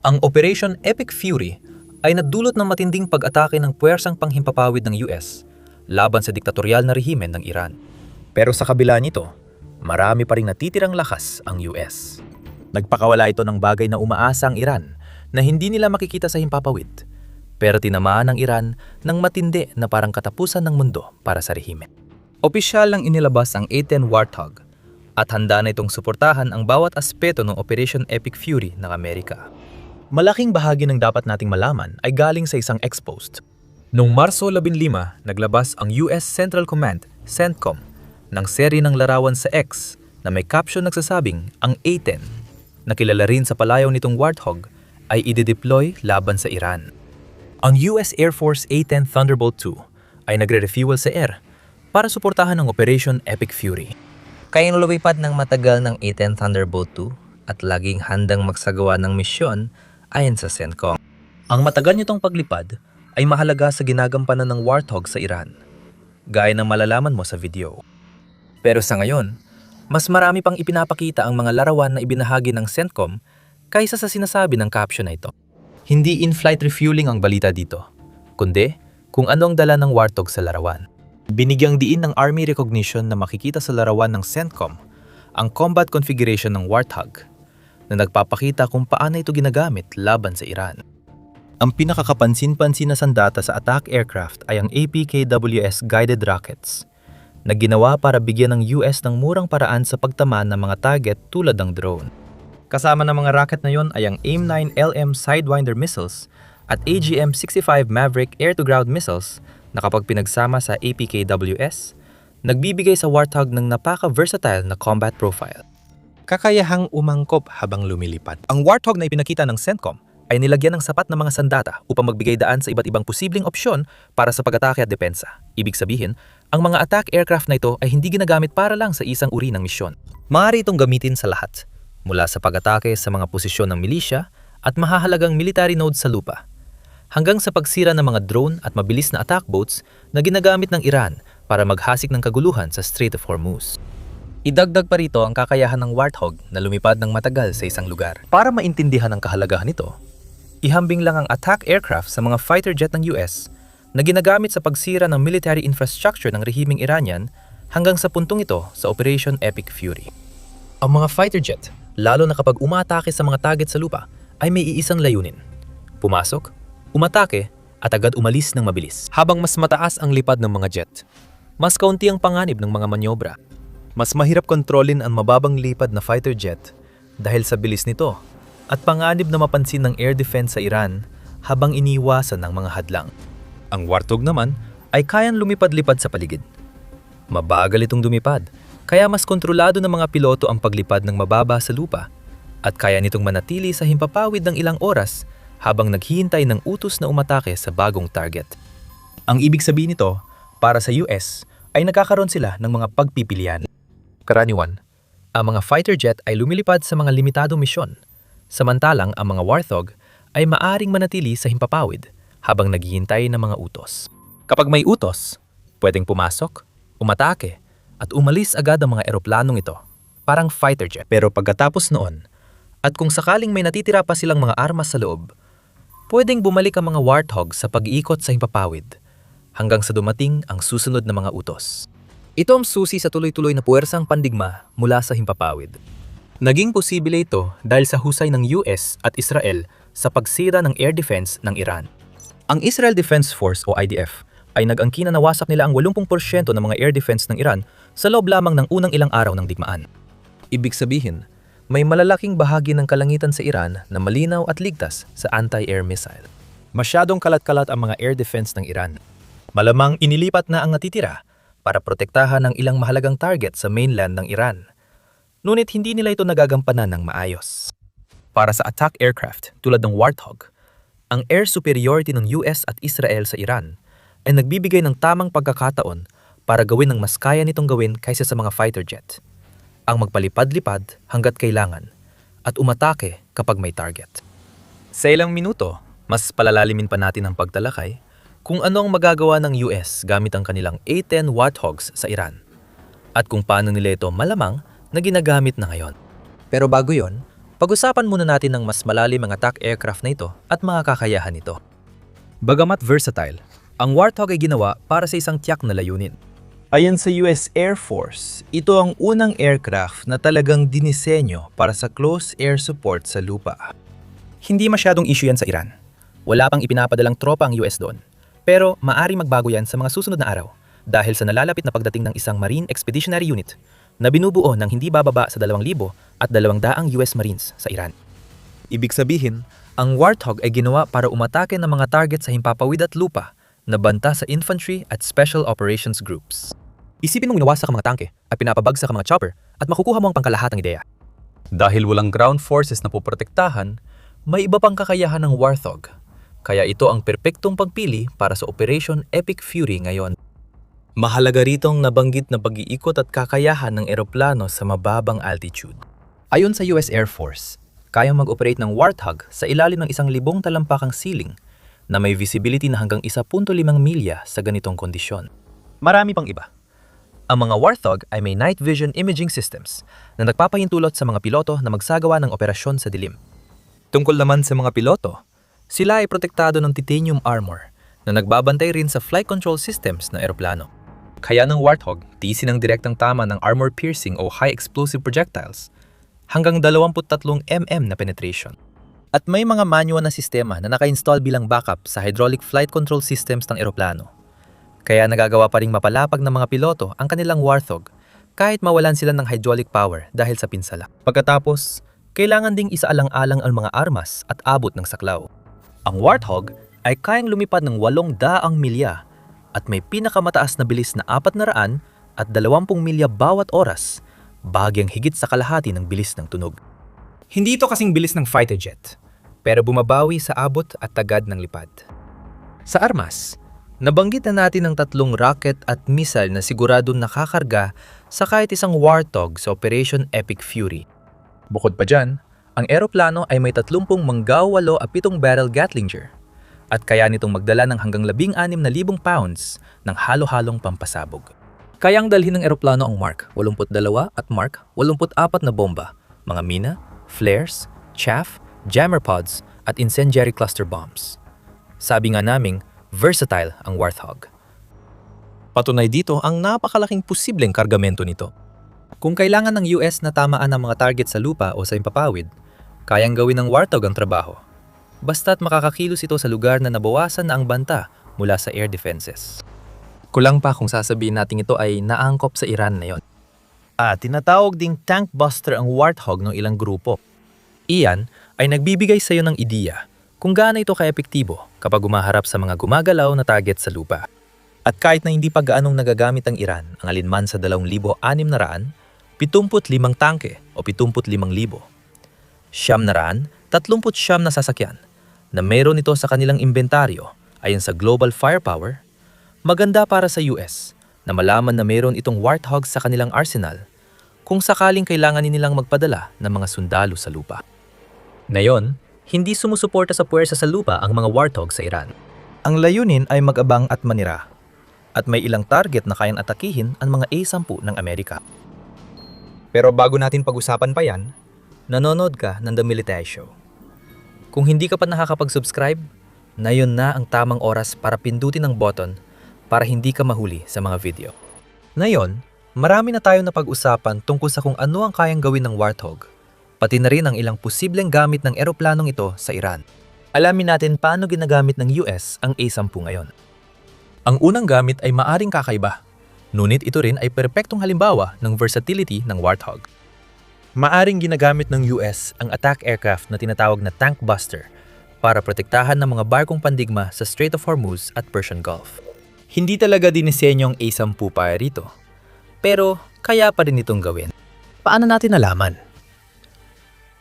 Ang Operation Epic Fury ay nagdulot ng matinding pag-atake ng puwersang panghimpapawid ng US laban sa diktatorial na rehimen ng Iran. Pero sa kabila nito, marami pa ring natitirang lakas ang US. Nagpakawala ito ng bagay na umaasa ang Iran na hindi nila makikita sa himpapawid. Pero tinamaan ng Iran ng matindi na parang katapusan ng mundo para sa rehimen. Opisyal lang inilabas ang A-10 Warthog at handa na itong suportahan ang bawat aspeto ng Operation Epic Fury ng Amerika. Malaking bahagi ng dapat nating malaman ay galing sa isang ex-post. Noong Marso 15, naglabas ang US Central Command, CENTCOM, ng seri ng larawan sa X na may caption nagsasabing ang A-10, na kilala rin sa palayaw nitong Warthog, ay i-deploy laban sa Iran. Ang US Air Force A-10 Thunderbolt II ay nagre-refuel sa air para suportahan ang Operation Epic Fury. Kayang lumipad ng matagal ng A-10 Thunderbolt II at laging handang magsagawa ng misyon ayon sa CENTCOM. Ang matagal nitong paglipad ay mahalaga sa ginagampanan ng Warthog sa Iran, gaya ng malalaman mo sa video. Pero sa ngayon, mas marami pang ipinapakita ang mga larawan na ibinahagi ng CENTCOM kaysa sa sinasabi ng caption na ito. Hindi in-flight refueling ang balita dito, kundi kung ano ang dala ng Warthog sa larawan. Binigyang diin ng Army recognition na makikita sa larawan ng CENTCOM ang combat configuration ng Warthog na nagpapakita kung paano ito ginagamit laban sa Iran. Ang pinakakapansin-pansin na sandata sa attack aircraft ay ang APKWS guided rockets na ginawa para bigyan ng US ng murang paraan sa pagtamaan ng mga target tulad ng drone. Kasama ng mga rocket na yon ay ang AIM-9LM Sidewinder missiles at AGM-65 Maverick air-to-ground missiles na kapag pinagsama sa APKWS, nagbibigay sa Warthog ng napaka-versatile na combat profile. Kakayahang umangkop habang lumilipad. Ang Warthog na ipinakita ng CENTCOM ay nilagyan ng sapat na mga sandata upang magbigay daan sa iba't ibang posibleng opsyon para sa pag-atake at depensa. Ibig sabihin, ang mga attack aircraft na ito ay hindi ginagamit para lang sa isang uri ng misyon. Maaari itong gamitin sa lahat, mula sa pag-atake sa mga posisyon ng milisya at mahahalagang military nodes sa lupa, hanggang sa pagsira ng mga drone at mabilis na attack boats na ginagamit ng Iran para maghasik ng kaguluhan sa Strait of Hormuz. Idagdag pa rito ang kakayahan ng Warthog na lumipad ng matagal sa isang lugar. Para maintindihan ang kahalagahan nito, ihambing lang ang attack aircraft sa mga fighter jet ng US na ginagamit sa pagsira ng military infrastructure ng rehimeng Iranian hanggang sa puntong ito sa Operation Epic Fury. Ang mga fighter jet, lalo na kapag umaatake sa mga target sa lupa, ay may iisang layunin: pumasok, umatake, at agad umalis ng mabilis. Habang mas mataas ang lipad ng mga jet, mas kaunti ang panganib ng mga manyobra. Mas mahirap kontrolin ang mababang lipad na fighter jet dahil sa bilis nito at panganib na mapansin ng air defense sa Iran habang iniwasan ng mga hadlang. Ang Warthog naman ay kayang lumipad-lipad sa paligid. Mabagal itong lumipad, kaya mas kontrolado ng mga piloto ang paglipad ng mababa sa lupa at kaya nitong manatili sa himpapawid ng ilang oras habang naghihintay ng utos na umatake sa bagong target. Ang ibig sabihin nito, para sa US, ay nagkakaroon sila ng mga pagpipilian. Karaniwan, ang mga fighter jet ay lumilipad sa mga limitadong misyon, samantalang ang mga Warthog ay maaring manatili sa himpapawid habang naghihintay ng mga utos. Kapag may utos, pwedeng pumasok, umatake, at umalis agad ang mga eroplanong ito, parang fighter jet. Pero pagkatapos noon, at kung sakaling may natitira pa silang mga armas sa loob, pwedeng bumalik ang mga Warthog sa pag-iikot sa himpapawid hanggang sa dumating ang susunod na mga utos. Ito ang susi sa tuloy-tuloy na puwersang pandigma mula sa himpapawid. Naging posible ito dahil sa husay ng US at Israel sa pagsira ng air defense ng Iran. Ang Israel Defense Force o IDF ay nag-angkin na nawasak nila ang 80% ng mga air defense ng Iran sa loob lamang ng unang ilang araw ng digmaan. Ibig sabihin, may malalaking bahagi ng kalangitan sa Iran na malinaw at ligtas sa anti-air missile. Masyadong kalat-kalat ang mga air defense ng Iran. Malamang inilipat na ang natitira para protektahan ang ilang mahalagang target sa mainland ng Iran. Ngunit hindi nila ito nagagampanan ng maayos. Para sa attack aircraft tulad ng Warthog, ang air superiority ng US at Israel sa Iran ay nagbibigay ng tamang pagkakataon para gawin ang mas kaya nitong gawin kaysa sa mga fighter jet. Ang magpalipad-lipad hanggat kailangan at umatake kapag may target. Sa ilang minuto, mas palalalimin pa natin ang pagtalakay kung ano ang magagawa ng US gamit ang kanilang A-10 Warthogs sa Iran at kung paano nila ito malamang na ginagamit na ngayon. Pero bago yon, Pag-usapan muna natin ng mas malalim ang attack aircraft na ito at mga kakayahan nito. Bagamat versatile, ang Warthog ay ginawa para sa isang tiyak na layunin. Ayon sa US Air Force, ito ang unang aircraft na talagang dinisenyo para sa close air support sa lupa. Hindi masyadong issue yan sa Iran. Wala pang ipinapadalang tropa ang US doon. Pero maari magbago yan sa mga susunod na araw dahil sa nalalapit na pagdating ng isang Marine Expeditionary Unit na binubuo ng hindi bababa sa 2,000 at 200 US Marines sa Iran. Ibig sabihin, ang Warthog ay ginawa para umatake ng mga target sa himpapawid at lupa na banta sa infantry at special operations groups. Isipin mong inawasak ang mga tangke at pinapabagsak ang mga chopper at makukuha mo ang pangkalahatang ideya. Dahil walang ground forces na poprotektahan, may iba pang kakayahan ng Warthog. Kaya ito ang perpektong pagpili para sa Operation Epic Fury ngayon. Mahalaga ritong nabanggit na pag-iikot at kakayahan ng eroplano sa mababang altitude. Ayon sa US Air Force, kayang mag-operate ng Warthog sa ilalim ng 1,000 talampakang ceiling na may visibility na hanggang 1.5 milya sa ganitong kondisyon. Marami pang iba. Ang mga Warthog ay may night vision imaging systems na nagpapahintulot sa mga piloto na magsagawa ng operasyon sa dilim. Tungkol naman sa mga piloto, sila ay protektado ng titanium armor na nagbabantay rin sa flight control systems ng eroplano. Kaya ng Warthog, tiisin ang direktang tama ng armor-piercing o high-explosive projectiles hanggang 23 mm na penetration. At may mga manual na sistema na naka-install bilang backup sa hydraulic flight control systems ng eroplano. Kaya nagagawa pa ring mapalapag ng mga piloto ang kanilang Warthog kahit mawalan sila ng hydraulic power dahil sa pinsala. Pagkatapos, kailangan ding isaalang-alang ang mga armas at abot ng saklaw. Ang Warthog ay kayang lumipad ng 800 milya at may pinakamataas na bilis na 400 at 20 milya bawat oras, bahagyang higit sa kalahati ng bilis ng tunog. Hindi ito kasing bilis ng fighter jet, pero bumabawi sa abot at tagad ng lipad. Sa armas, nabanggit na natin ang 3 rocket at missile na siguradong nakakarga sa kahit isang Warthog sa Operation Epic Fury. Bukod pa dyan, ang eroplano ay may 30 manggaw 8 at 7 barrel Gatlinger at kaya nitong magdala ng hanggang 16,000 pounds ng halo-halong pampasabog. Kayang dalhin ng eroplano ang Mark 82 at Mark 84 na bomba, mga mina, flares, chaff, jammer pods at incendiary cluster bombs. Sabi nga naming, versatile ang Warthog. Patunay dito ang napakalaking posibleng kargamento nito. Kung kailangan ng US na tamaan ang mga target sa lupa o sa impapawid, kayang gawin ng Warthog ang trabaho. Basta't makakakilos ito sa lugar na nabawasan na ang banta mula sa air defenses. Kulang pa kung sasabihin natin ito ay naangkop sa Iran na yon. At tinatawag ding tank buster ang Warthog ng ilang grupo. Iyan ay nagbibigay sa iyo ng ideya kung gaano ito ka-epektibo kapag umaharap sa mga gumagalaw na target sa lupa. At kahit na hindi pa gaanong nagagamit ang Iran ang alinman sa 2,600, 75 tangke o 75,000, 39 na sasakyan na meron ito sa kanilang inventaryo ayon sa Global Firepower, maganda para sa US na malaman na meron itong Warthog sa kanilang arsenal kung sakaling kailangan nilang magpadala ng mga sundalo sa lupa. Ngayon, hindi sumusuporta sa puwersa sa lupa ang mga Warthog sa Iran. Ang layunin ay mag-abang at manira, at may ilang target na kayang atakihin ang mga A-10 ng Amerika. Pero bago natin pag-usapan pa yan, nanonood ka ng The Military Show. Kung hindi ka pa nakakapag-subscribe, na yun na ang tamang oras para pindutin ang button para hindi ka mahuli sa mga video. Ngayon, marami na tayong napag-usapan tungkol sa kung ano ang kayang gawin ng Warthog, pati na rin ang ilang posibleng gamit ng eroplanong ito sa Iran. Alamin natin paano ginagamit ng US ang A-10 ngayon. Ang unang gamit ay maaring kakaiba, ngunit ito rin ay perpektong halimbawa ng versatility ng Warthog. Maaring ginagamit ng US ang attack aircraft na tinatawag na tank buster para protektahan ng mga barkong pandigma sa Strait of Hormuz at Persian Gulf. Hindi talaga dinisenyo ang A-10 para rito, pero kaya pa rin itong gawin. Paano natin nalaman?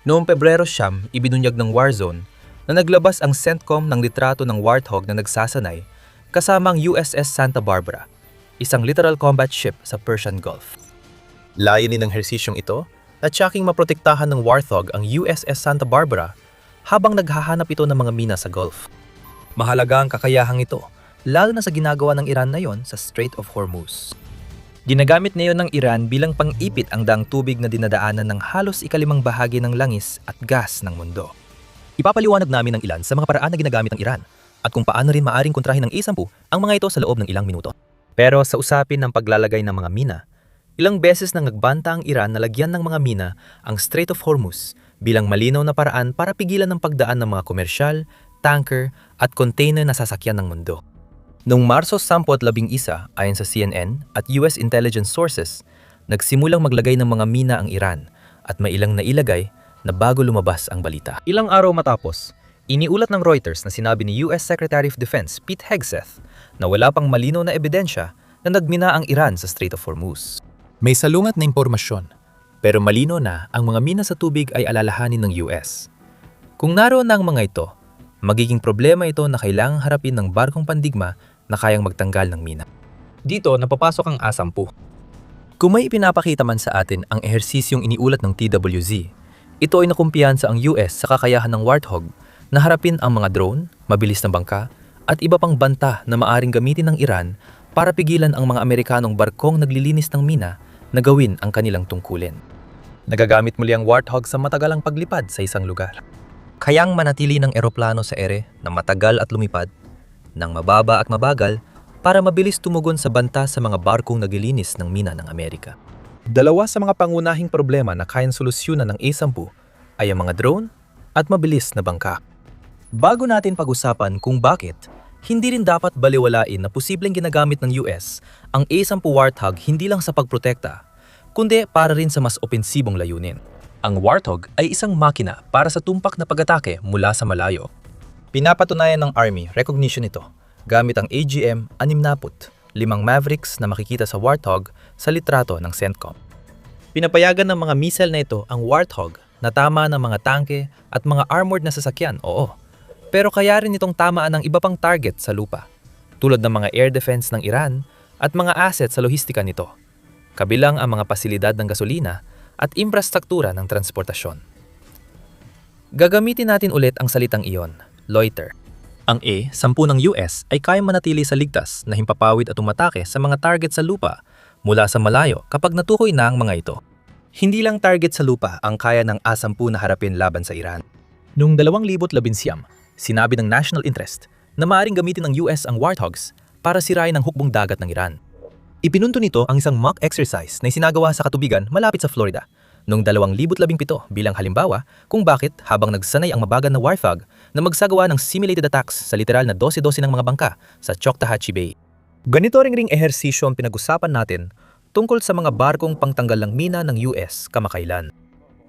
Noong Pebrero 9, ibinunyag ng Warzone na naglabas ang CENTCOM ng litrato ng Warthog na nagsasanay kasama ang USS Santa Barbara, isang littoral combat ship sa Persian Gulf. Layunin ng hersisyong ito na tiyaking maprotektahan ng Warthog ang USS Santa Barbara habang naghahanap ito ng mga mina sa Gulf. Mahalaga ang kakayahang ito, lalo na sa ginagawa ng Iran ngayon sa Strait of Hormuz. Ginagamit ngayon ng Iran bilang pang-ipit ang daang tubig na dinadaanan ng halos ikalimang bahagi ng langis at gas ng mundo. Ipapaliwanag namin ang ilan sa mga paraan na ginagamit ng Iran at kung paano rin maaring kontrahin ng A-10 ang mga ito sa loob ng ilang minuto. Pero sa usapin ng paglalagay ng mga mina, ilang beses nang nagbanta ang Iran na lagyan ng mga mina ang Strait of Hormuz bilang malinaw na paraan para pigilan ng pagdaan ng mga komersyal, tanker at container na sasakyan ng mundo. Noong Marso 10, ayon sa CNN at US intelligence sources, nagsimulang maglagay ng mga mina ang Iran at may ilang nailagay na bago lumabas ang balita. Ilang araw matapos, iniulat ng Reuters na sinabi ni US Secretary of Defense Pete Hegseth na wala pang malinaw na ebidensya na nagmina ang Iran sa Strait of Hormuz. May salungat na impormasyon, pero malinaw na ang mga mina sa tubig ay alalahanin ng US. Kung naroon na ang mga ito, magiging problema ito na kailangang harapin ng barkong pandigma na kayang magtanggal ng mina. Dito napapasok ang A-10. Kung may ipinapakita man sa atin ang ehersisyong iniulat ng TWZ, ito ay nakumpiyansa ang US sa kakayahan ng Warthog na harapin ang mga drone, mabilis na bangka, at iba pang banta na maaring gamitin ng Iran para pigilan ang mga Amerikanong barkong naglilinis ng mina na gawin ang kanilang tungkulin. Nagagamit muli ang Warthog sa matagalang paglipad sa isang lugar. Kayang manatili ng eroplano sa ere na matagal at lumipad, ng mababa at mabagal para mabilis tumugon sa banta sa mga barkong naglilinis ng mina ng Amerika. Dalawa sa mga pangunahing problema na kayang solusyonan ng A-10 ay ang mga drone at mabilis na bangka. Bago natin pag-usapan kung bakit, hindi rin dapat baliwalain na posibleng ginagamit ng US ang A-10 Warthog hindi lang sa pagprotekta, kundi para rin sa mas opensibong layunin. Ang Warthog ay isang makina para sa tumpak na pag-atake mula sa malayo. Pinapatunayan ng Army recognition nito gamit ang AGM-60, 5 Mavericks na makikita sa Warthog sa litrato ng CENTCOM. Pinapayagan ng mga missile na ito ang Warthog na tama ng mga tangke at mga armored na sasakyan, oo. Pero kaya rin itong tamaan ng iba pang target sa lupa, tulad ng mga air defense ng Iran at mga asset sa lohistika nito, kabilang ang mga pasilidad ng gasolina at infrastruktura ng transportasyon. Gagamitin natin ulit ang salitang iyon, loiter. Ang A-10 ng US ay kayang manatili sa ligtas na himpapawid at umatake sa mga target sa lupa mula sa malayo kapag natukoy na ang mga ito. Hindi lang target sa lupa ang kaya ng A-10 na harapin laban sa Iran. Noong 2011, sinabi ng National Interest na maaaring gamitin ng US ang Warthogs para sirain ang hukbong dagat ng Iran. Ipinunto nito ang isang mock exercise na isinagawa sa katubigan malapit sa Florida noong 2017 bilang halimbawa kung bakit habang nagsanay ang mabagal na Warthog na magsagawa ng simulated attacks sa literal na 12-12 ng mga bangka sa Choctawhatchee Bay. Ganito ring ehersisyo ang pinag-usapan natin tungkol sa mga barkong pangtanggal ng mina ng US kamakailan.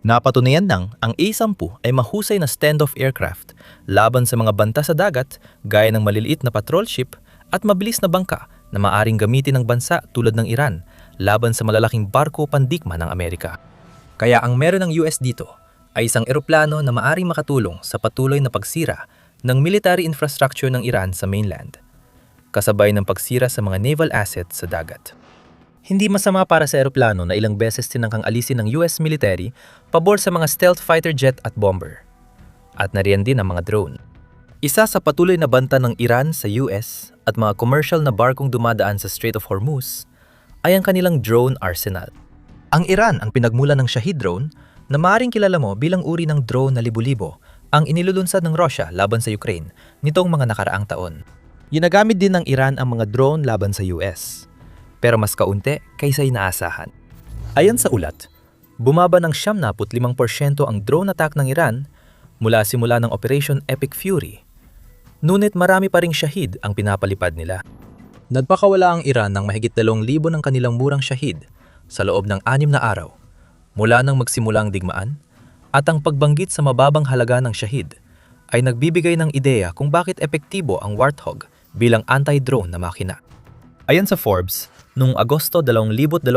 Napatunayan nang ang A-10 ay mahusay na standoff aircraft laban sa mga banta sa dagat gaya ng maliliit na patrol ship at mabilis na bangka na maaring gamitin ng bansa tulad ng Iran laban sa malalaking barko pandikma ng Amerika. Kaya ang meron ng US dito ay isang eroplano na maaring makatulong sa patuloy na pagsira ng military infrastructure ng Iran sa mainland, kasabay ng pagsira sa mga naval assets sa dagat. Hindi masama para sa eroplano na ilang beses tinangkang alisin ng US military pabor sa mga stealth fighter jet at bomber. At nariyan din ang mga drone. Isa sa patuloy na banta ng Iran sa US at mga commercial na barkong dumadaan sa Strait of Hormuz ay ang kanilang drone arsenal. Ang Iran ang pinagmulan ng Shahid drone na maaaring kilala mo bilang uri ng drone na libo-libo ang inilulunsad ng Russia laban sa Ukraine nitong mga nakaraang taon. Ginagamit din ng Iran ang mga drone laban sa US, pero mas kaunti kaysa inaasahan. Ayon sa ulat, bumaba ng 75% ang drone attack ng Iran mula simula ng Operation Epic Fury. Ngunit marami pa ring Shahid ang pinapalipad nila. Nagpakawala ang Iran ng mahigit 2,000 ng kanilang murang Shahid sa loob ng 6 na araw mula nang magsimula ang digmaan, at ang pagbanggit sa mababang halaga ng Shahid ay nagbibigay ng ideya kung bakit epektibo ang Warthog bilang anti-drone na makina. Ayon sa Forbes, noong Agosto 2025,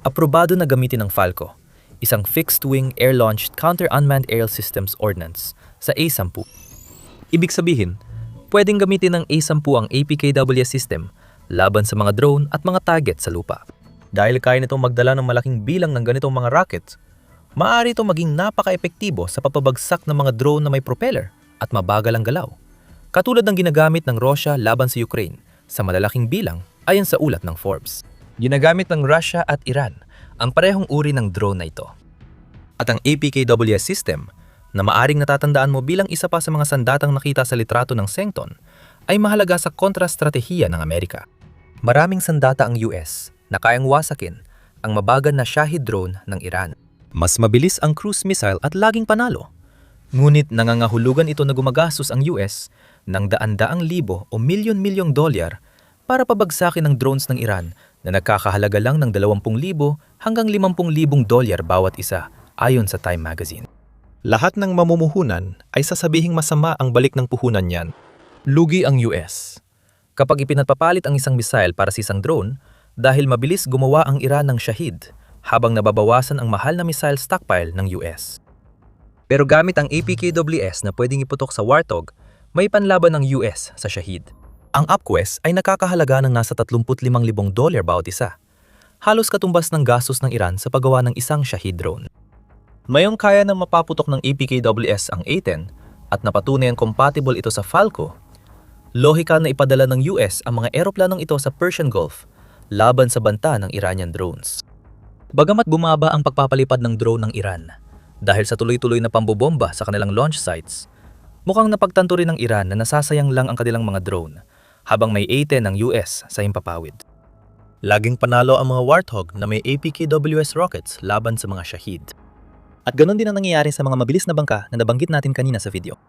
aprobado na gamitin ng Falco, isang fixed-wing air-launched counter-unmanned aerial systems ordnance sa A-10. Ibig sabihin, pwedeng gamitin ng A-10 ang APKWS system laban sa mga drone at mga target sa lupa. Dahil kaya nitong magdala ng malaking bilang ng ganitong mga rockets, maaari itong maging napaka-epektibo sa papabagsak ng mga drone na may propeller at mabagal ang galaw, katulad ng ginagamit ng Russia laban sa Ukraine sa malalaking bilang ayon sa ulat ng Forbes. Ginagamit ng Russia at Iran ang parehong uri ng drone na ito. At ang APKWS system, na maaring natatandaan mo bilang isa pa sa mga sandatang nakita sa litrato ng Sengton, ay mahalaga sa kontrastratehiya ng Amerika. Maraming sandata ang US na kayang wasakin ang mabagal na Shahid drone ng Iran. Mas mabilis ang cruise missile at laging panalo. Ngunit nangangahulugan ito na gumagastos ang US ng daan-daang libo o milyon-milyong dolyar para pabagsakin ang drones ng Iran na nagkakahalaga lang ng 20,000 hanggang 50,000 dolyar bawat isa ayon sa Time Magazine. Lahat ng mamumuhunan ay sasabihing masama ang balik ng puhunan niyan. Lugi ang US. Kapag ipinagpapalit ang isang missile para sa isang drone, dahil mabilis gumawa ang Iran ng Shahid habang nababawasan ang mahal na missile stockpile ng US. Pero gamit ang APKWS na pwedeng iputok sa Warthog, may panlaban ng US sa Shahid. Ang UpQuest ay nakakahalaga ng nasa 35,000 dolyar bawat isa. Halos katumbas ng gastos ng Iran sa paggawa ng isang Shahid drone. Mayong kaya na mapaputok ng APKWS ang A-10 at napatunay ang compatible ito sa Falco, lohika na ipadala ng US ang mga eroplanong ito sa Persian Gulf laban sa banta ng Iranian drones. Bagamat bumaba ang pagpapalipad ng drone ng Iran dahil sa tuloy-tuloy na pambobomba sa kanilang launch sites, mukhang napagtanto rin ng Iran na nasasayang lang ang kanilang mga drone habang may A-10 ng US sa himpapawid. Laging panalo ang mga Warthog na may APKWS rockets laban sa mga Shahid. At ganon din ang nangyayari sa mga mabilis na bangka na nabanggit natin kanina sa video.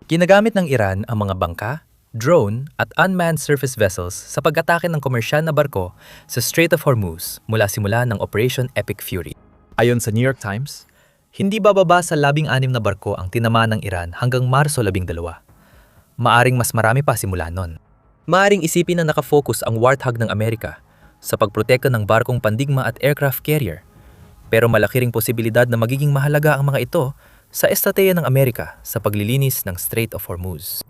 Ginagamit ng Iran ang mga bangka, drone at unmanned surface vessels sa pag-atake ng komersyal na barko sa Strait of Hormuz mula simula ng Operation Epic Fury. Ayon sa New York Times, hindi bababa sa 16 na barko ang tinamaan ng Iran hanggang Marso 12. Maaring mas marami pa simula nun. Maaring isipin na nakafocus ang Warthog ng Amerika sa pagprotekta ng barkong pandigma at aircraft carrier, pero malaki ring posibilidad na magiging mahalaga ang mga ito sa estratehiya ng Amerika sa paglilinis ng Strait of Hormuz.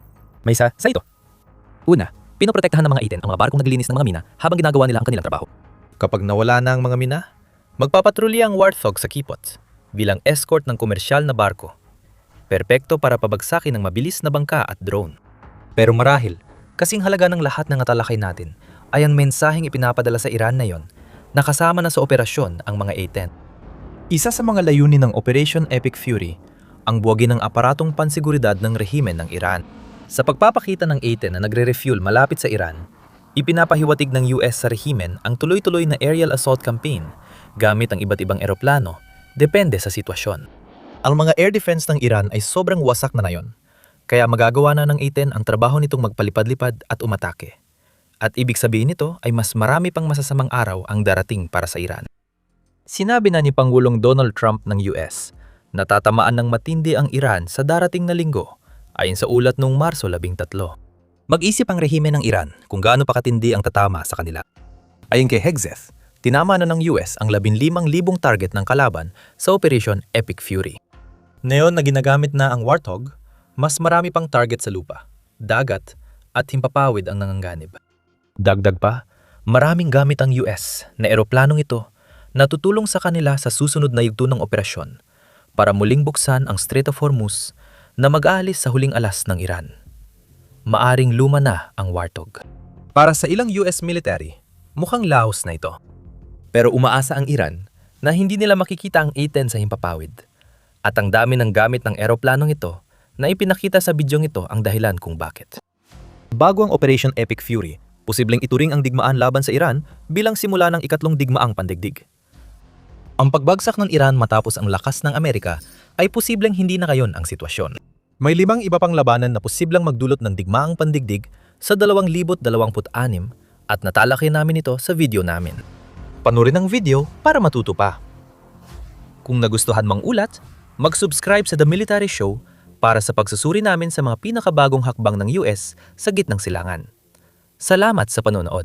May isa sa ito. Una, pinoprotektahan ng mga A-10 ang mga barkong naglilinis ng mga mina habang ginagawa nila ang kanilang trabaho. Kapag nawala na ang mga mina, magpapatrolya ang Warthog sa Kipot bilang escort ng komersyal na barko. Perpekto para pabagsakin ng mabilis na bangka at drone. Pero marahil, kasing halaga ng lahat ng natalakay natin ay ang mensaheng ipinapadala sa Iran na yon na kasama na sa operasyon ang mga A-10. Isa sa mga layunin ng Operation Epic Fury ang buwagin ng aparatong pansiguridad ng rehimen ng Iran. Sa pagpapakita ng A-10 na nagre-refuel malapit sa Iran, ipinapahiwatig ng US sa rehimen ang tuloy-tuloy na aerial assault campaign gamit ang iba't ibang eroplano, depende sa sitwasyon. Ang mga air defense ng Iran ay sobrang wasak na ngayon, kaya magagawa na ng A-10 ang trabaho nitong magpalipad-lipad at umatake. At ibig sabihin nito ay mas marami pang masasamang araw ang darating para sa Iran. Sinabi na ni Pangulong Donald Trump ng US na tatamaan ng matindi ang Iran sa darating na linggo ayon sa ulat noong Marso 13. Mag-isip ang rehimen ng Iran kung gaano pa katindi ang tatama sa kanila. Ayon kay Hegseth, tinama na ng US ang 15,000 target ng kalaban sa Operation Epic Fury. Ngayon na ginagamit na ang Warthog, mas marami pang target sa lupa, dagat at himpapawid ang nanganganib. Dagdag pa, maraming gamit ang US na eroplanong ito na tutulong sa kanila sa susunod na yugto ng operasyon para muling buksan ang Strait of Hormuz na mag-aalis sa huling alas ng Iran. Maaring luma na ang Warthog. Para sa ilang US military, mukhang lahos na ito. Pero umaasa ang Iran na hindi nila makikita ang A-10 sa himpapawid. At ang dami ng gamit ng eroplanong ito na ipinakita sa bidyong ito ang dahilan kung bakit. Bago ang Operation Epic Fury, posibleng ituring ang digmaan laban sa Iran bilang simula ng ikatlong digmaang pandigdig. Ang pagbagsak ng Iran matapos ang lakas ng Amerika ay posibleng hindi na ngayon ang sitwasyon. May 5 iba pang labanan na posibleng magdulot ng digmaang pandigdig sa 2026 at natalakay namin ito sa video namin. Panurin ang video para matuto pa. Kung nagustuhan mang ulat, mag-subscribe sa The Military Show para sa pagsusuri namin sa mga pinakabagong hakbang ng US sa gitnang silangan. Salamat sa panonood.